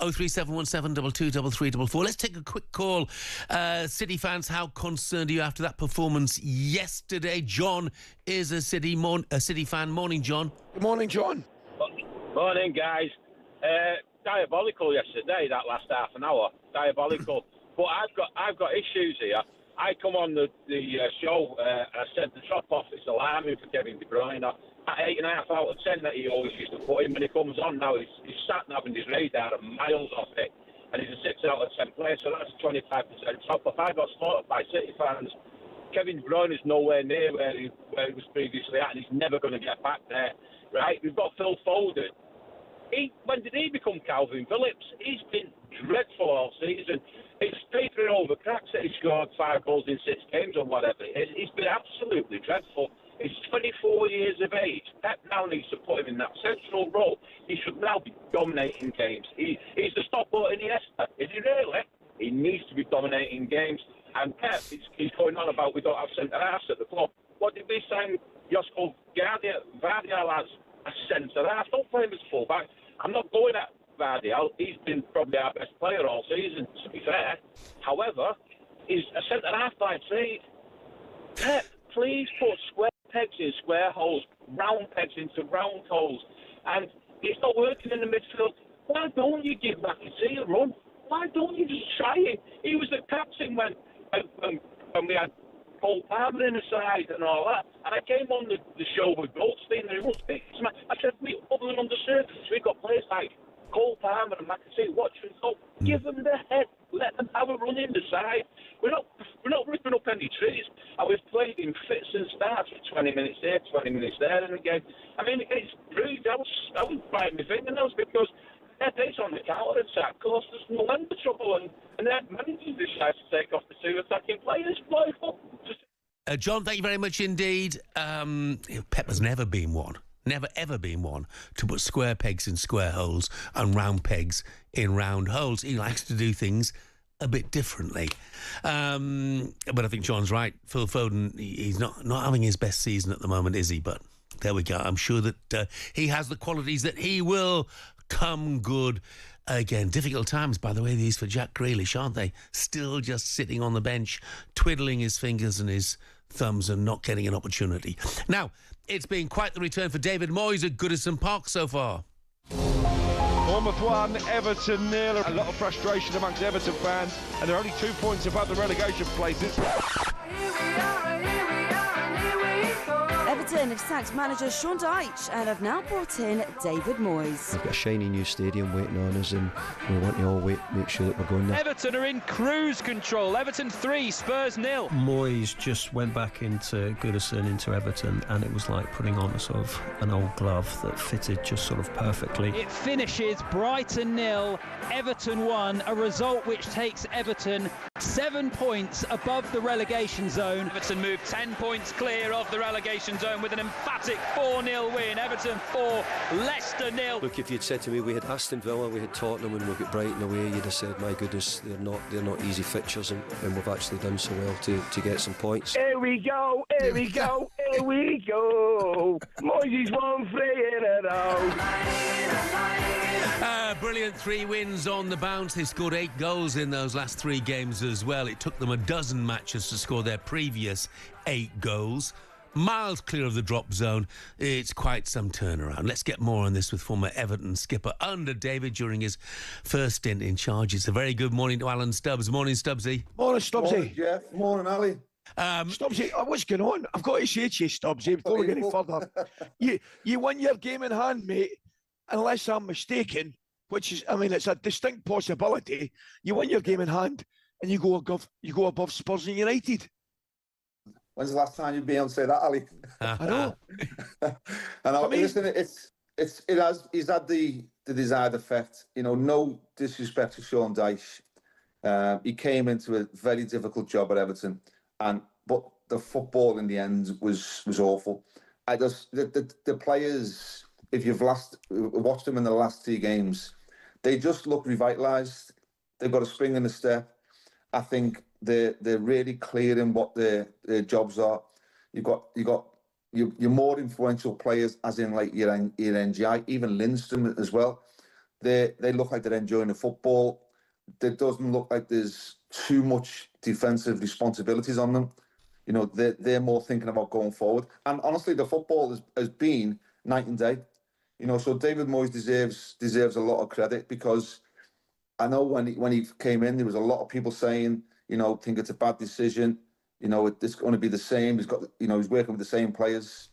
03717223344. Let's take a quick call. City fans, how concerned are you after that performance yesterday? John is a City fan. Morning, John. Good morning, John. Morning, guys. Diabolical yesterday, that last half an hour. Diabolical. But I've got issues here. I come on the show, I said the drop-off is alarming for Kevin De Bruyne. At 8.5 out of 10 that he always used to put in, when he comes on now, he's sat having his radar and miles off it. And he's a 6 out of 10 player, so that's a 25% drop-off. I got slaughtered by City fans. Kevin De Bruyne is nowhere near where he was previously at, and he's never going to get back there. Right? We've got Phil Foden. When did he become Calvin Phillips? He's been dreadful all season. It's papering over cracks that he scored 5 goals in 6 games or whatever. He's been absolutely dreadful. He's 24 years of age. Pep now needs to put him in that central role. He should now be dominating games. He's the stop-ball Iniesta. Is he really? He needs to be dominating games. And Pep, he's going on about we don't have centre-halves at the club. What did we sign Josko Vardial as a centre-half? Don't play him as full-back. I'm not going at Vardial. He's been probably our best player all season, to be fair. However, he's a centre-half by trade. Pep, please put square pegs in square holes, round pegs into round holes. And it's not working in the midfield. Why don't you give McCoist a run? Why don't you just try it? He was the captain when we had Cole Palmer in the side and all that. And I came on the show with Goldstein and he was big. I said, other than on the surface, we've got players like Cole Palmer and McCoist, watch and go. Give them the head. Let them have a run in the side. We're not ripping up any trees. And we've played in fits and starts for 20 minutes there, 20 minutes there and again. I mean, against Bruges, I was biting my fingernails because their pace on the counter-attack caused us no end of trouble, and their manager decides to take off the 2 attacking players. John, thank you very much indeed. Pep has never been one, never ever been one, to put square pegs in square holes and round pegs in round holes. He likes to do things a bit differently. But I think John's right. Phil Foden, he's not having his best season at the moment, is he? But there we go. I'm sure that he has the qualities that he will come good again. Difficult times, by the way, these for Jack Grealish, aren't they? Still just sitting on the bench, twiddling his fingers and his thumbs and not getting an opportunity. Now, it's been quite the return for David Moyes at Goodison Park so far. Bournemouth 1, Everton 0. A lot of frustration amongst Everton fans, and they're only 2 points above the relegation places. Everton have sacked manager Sean Dyche and have now brought in David Moyes. We've got a shiny new stadium waiting on us, and we want to all make sure that we're going there. Everton are in cruise control. Everton 3, Spurs 0. Moyes just went back into Goodison, into Everton, and it was like putting on a sort of an old glove that fitted just sort of perfectly. It finishes Brighton 0, Everton 1, a result which takes Everton 7 points above the relegation zone. Everton move 10 points clear of the relegation zone with an emphatic 4-0 win. Everton 4, Leicester 0. Look, if you'd said to me we had Aston Villa, we had Tottenham and we've got Brighton away, you'd have said, my goodness, they're not easy fixtures, and we've actually done so well to get some points. Here we go, here we go, here we go. Moyes won 3 in a row. Brilliant 3 wins on the bounce. They scored 8 goals in those last 3 games as well. It took them a dozen matches to score their previous 8 goals. Miles clear of the drop zone. It's quite some turnaround. Let's get more on this with former Everton skipper under David during his first stint in charge. It's a very good morning to Alan Stubbs. Morning, Stubbsy. Morning, Stubbsy. Morning, Jeff. Morning, Ali. Stubbsy, what's going on? I've got to say to you, Stubbsy, before we get any further, you win your game in hand, mate, unless I'm mistaken, which is, I mean, it's a distinct possibility. You win your game in hand and you go above Spurs and United. When's the last time you've been able to say that, Ali? I know. Listen, he's had the desired effect. You know, no disrespect to Sean Dyche. He came into a very difficult job at Everton, but the football in the end was awful. The players, if you've watched them in the last 2 games, they just look revitalised. They've got a spring in the step. I think they're really clear in what their jobs are. You've got your more influential players, as in like your NGI, even Lindstrom as well. They look like they're enjoying the football. There doesn't look like there's too much defensive responsibilities on them. You know, they're more thinking about going forward. And honestly, the football has been night and day. You know, so David Moyes deserves a lot of credit, because I know when he came in, there was a lot of people saying, you know, think it's a bad decision. You know, it's going to be the same. He's working with the same players.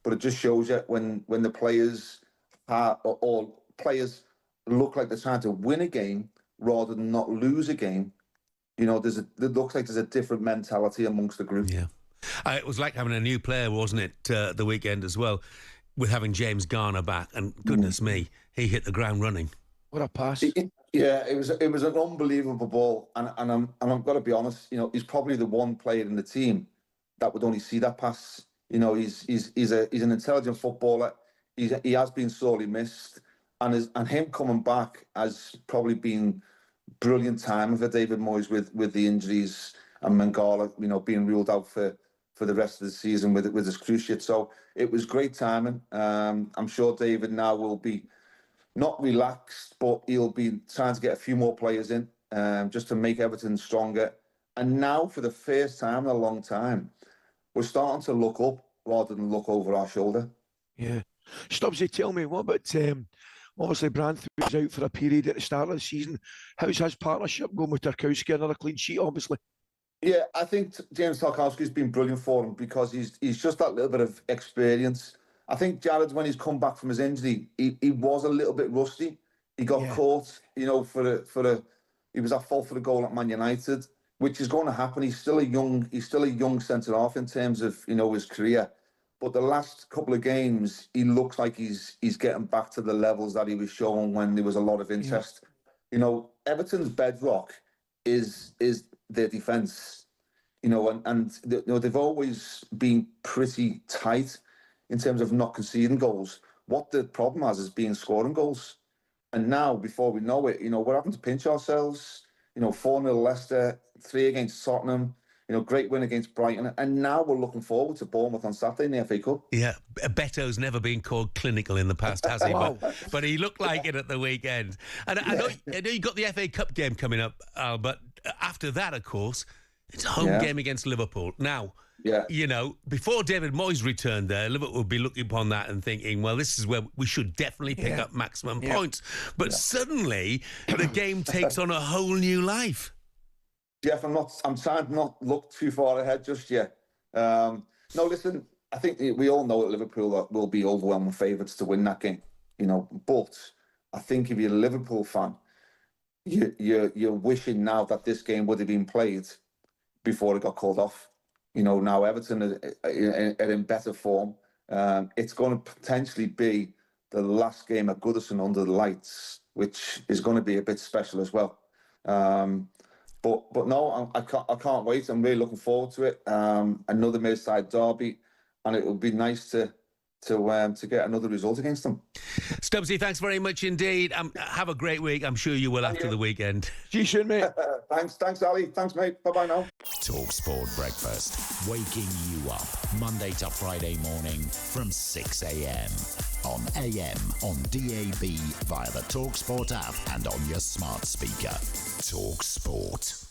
But it just shows you when the players players look like they're trying to win a game rather than not lose a game. You know, it looks like there's a different mentality amongst the group. Yeah. It was like having a new player, wasn't it, the weekend as well, with having James Garner back. And goodness me, he hit the ground running. What a pass. Yeah, it was an unbelievable ball. And I'm got to be honest, you know, he's probably the one player in the team that would only see that pass. You know, he's an intelligent footballer. He has been sorely missed. And him coming back has probably been brilliant timing for David Moyes with the injuries and Mangala, you know, being ruled out for the rest of the season with his cruciate. So it was great timing. I'm sure David now will be not relaxed, but he'll be trying to get a few more players in just to make Everton stronger. And now, for the first time in a long time, we're starting to look up rather than look over our shoulder. Yeah. Stubbs, tell me, what about obviously Branthwaite was out for a period at the start of the season. How's his partnership going with Tarkowski? Another clean sheet, obviously. Yeah, I think James Tarkowski's been brilliant for him, because he's just that little bit of experience. I think Jared, when he's come back from his injury, he was a little bit rusty. He got caught, you know, he was at fault for the goal at Man United, which is going to happen. He's still a young centre half in terms of, you know, his career. But the last couple of games, he looks like he's getting back to the levels that he was showing when there was a lot of interest. You know, Everton's bedrock is their defence. You know, and you know, they've always been pretty tight in terms of not conceding goals. What the problem has is being scoring goals. And now, before we know it, you know, we're having to pinch ourselves. You know, 4-0 Leicester, 3 against Tottenham. You know, great win against Brighton. And now we're looking forward to Bournemouth on Saturday in the FA Cup. Yeah, Beto's never been called clinical in the past, has he? Wow. But he looked like it at the weekend. And I know you got the FA Cup game coming up, Al, but after that, of course, it's a home game against Liverpool. Now, you know, before David Moyes returned there, Liverpool would be looking upon that and thinking, well, this is where we should definitely pick up maximum points. But suddenly, the game takes on a whole new life. Jeff, I'm trying to not look too far ahead just yet. No, listen, I think we all know that Liverpool will be overwhelming favourites to win that game, you know, but I think if you're a Liverpool fan, you're wishing now that this game would have been played before it got called off. You know, now Everton are in better form. It's going to potentially be the last game at Goodison under the lights, which is going to be a bit special as well. But no, I can't wait. I'm really looking forward to it. Another Merseyside derby, and it would be nice to get another result against them. Stubbsy, thanks very much indeed. Have a great week. I'm sure you will after the weekend. See you soon, mate. Thanks, Ali. Thanks, mate. Bye-bye now. talkSPORT Breakfast, waking you up Monday to Friday morning from 6 a.m. on AM, on DAB, via the talkSPORT app and on your smart speaker. talkSPORT.